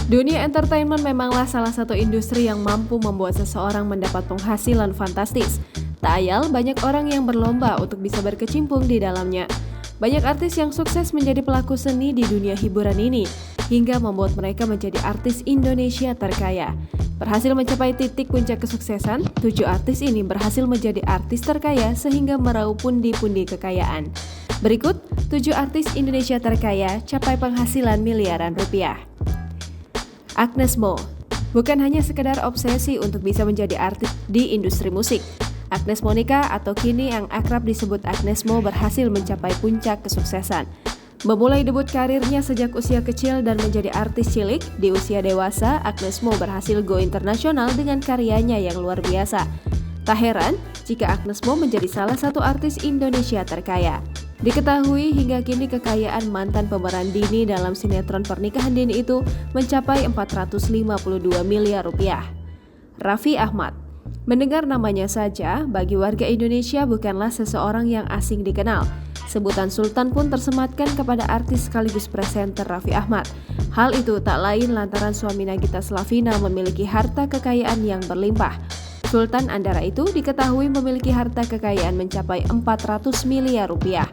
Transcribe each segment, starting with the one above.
Dunia entertainment memanglah salah satu industri yang mampu membuat seseorang mendapat penghasilan fantastis. Tak ayal, banyak orang yang berlomba untuk bisa berkecimpung di dalamnya. Banyak artis yang sukses menjadi pelaku seni di dunia hiburan ini, hingga membuat mereka menjadi artis Indonesia terkaya. Berhasil mencapai titik puncak kesuksesan, 7 artis ini berhasil menjadi artis terkaya sehingga meraup pundi-pundi kekayaan. Berikut, 7 artis Indonesia terkaya capai penghasilan miliaran rupiah. Agnes Mo, bukan hanya sekedar obsesi untuk bisa menjadi artis di industri musik. Agnes Monica atau kini yang akrab disebut Agnes Mo berhasil mencapai puncak kesuksesan. Memulai debut karirnya sejak usia kecil dan menjadi artis cilik, di usia dewasa Agnes Mo berhasil go internasional dengan karyanya yang luar biasa. Tak heran jika Agnes Mo menjadi salah satu artis Indonesia terkaya. Diketahui hingga kini kekayaan mantan pemeran Dini dalam sinetron Pernikahan Dini itu mencapai 452 miliar rupiah. Raffi Ahmad, mendengar namanya saja, bagi warga Indonesia bukanlah seseorang yang asing dikenal. Sebutan Sultan pun tersematkan kepada artis sekaligus presenter Raffi Ahmad. Hal itu tak lain lantaran suami Nagita Slavina memiliki harta kekayaan yang berlimpah. Sultan Andara itu diketahui memiliki harta kekayaan mencapai 400 miliar rupiah.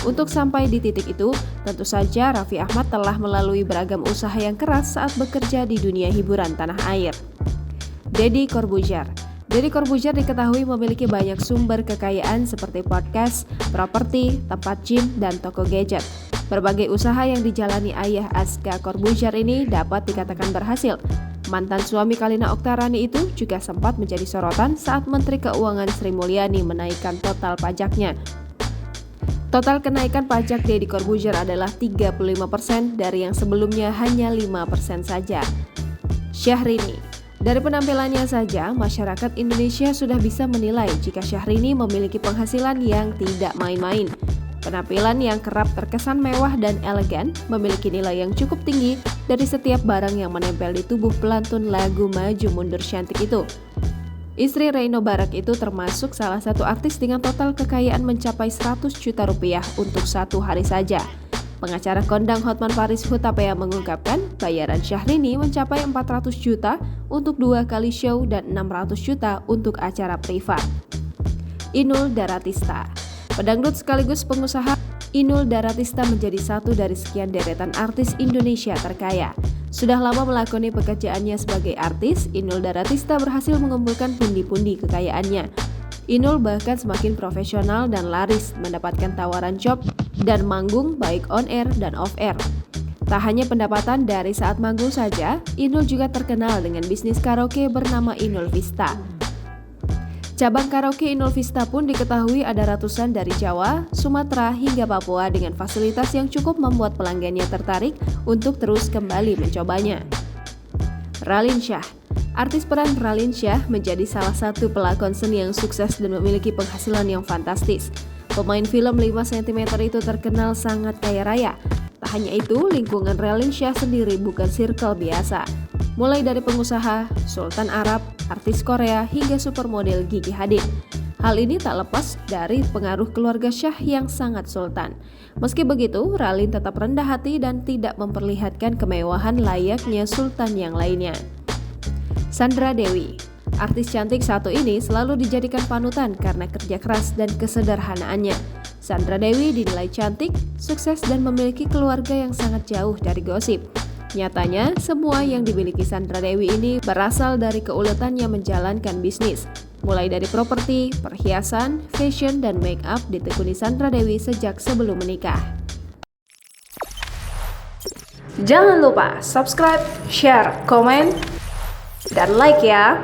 Untuk sampai di titik itu, tentu saja Raffi Ahmad telah melalui beragam usaha yang keras saat bekerja di dunia hiburan tanah air. Deddy Corbuzier diketahui memiliki banyak sumber kekayaan seperti podcast, properti, tempat gym, dan toko gadget. Berbagai usaha yang dijalani ayah Aska Corbuzier ini dapat dikatakan berhasil. Mantan suami Kalina Oktarani itu juga sempat menjadi sorotan saat Menteri Keuangan Sri Mulyani menaikkan total pajaknya. Total kenaikan pajak Deddy Corbuzier adalah 35% dari yang sebelumnya hanya 5% saja. Syahrini, dari penampilannya saja, masyarakat Indonesia sudah bisa menilai jika Syahrini memiliki penghasilan yang tidak main-main. Penampilan yang kerap terkesan mewah dan elegan memiliki nilai yang cukup tinggi dari setiap barang yang menempel di tubuh pelantun lagu Maju Mundur Cantik itu. Istri Reino Barak itu termasuk salah satu artis dengan total kekayaan mencapai 100 juta rupiah untuk satu hari saja. Pengacara kondang Hotman Paris Hutapea mengungkapkan bayaran Syahrini mencapai 400 juta untuk 2 kali show dan 600 juta untuk acara privat. Inul Daratista, pedangdut sekaligus pengusaha, Inul Daratista menjadi satu dari sekian deretan artis Indonesia terkaya. Sudah lama melakoni pekerjaannya sebagai artis, Inul Daratista berhasil mengumpulkan pundi-pundi kekayaannya. Inul bahkan semakin profesional dan laris mendapatkan tawaran job dan manggung baik on air dan off air. Tak hanya pendapatan dari saat manggung saja, Inul juga terkenal dengan bisnis karaoke bernama Inul Vista. Cabang karaoke Inul Vista pun diketahui ada ratusan dari Jawa, Sumatera, hingga Papua dengan fasilitas yang cukup membuat pelanggannya tertarik untuk terus kembali mencobanya. Raline Shah, artis peran Raline Shah menjadi salah satu pelakon seni yang sukses dan memiliki penghasilan yang fantastis. Pemain film 5 cm itu terkenal sangat kaya raya. Tak hanya itu, lingkungan Raline Shah sendiri bukan circle biasa. Mulai dari pengusaha, sultan Arab, artis Korea, hingga supermodel Gigi Hadid. Hal ini tak lepas dari pengaruh keluarga Shah yang sangat sultan. Meski begitu, Raline tetap rendah hati dan tidak memperlihatkan kemewahan layaknya sultan yang lainnya. Sandra Dewi, artis cantik satu ini selalu dijadikan panutan karena kerja keras dan kesederhanaannya. Sandra Dewi dinilai cantik, sukses, dan memiliki keluarga yang sangat jauh dari gosip. Nyatanya, semua yang dimiliki Sandra Dewi ini berasal dari keuletannya menjalankan bisnis. Mulai dari properti, perhiasan, fashion, dan make up ditekuni Sandra Dewi sejak sebelum menikah. Jangan lupa subscribe, share, komen, dan like ya!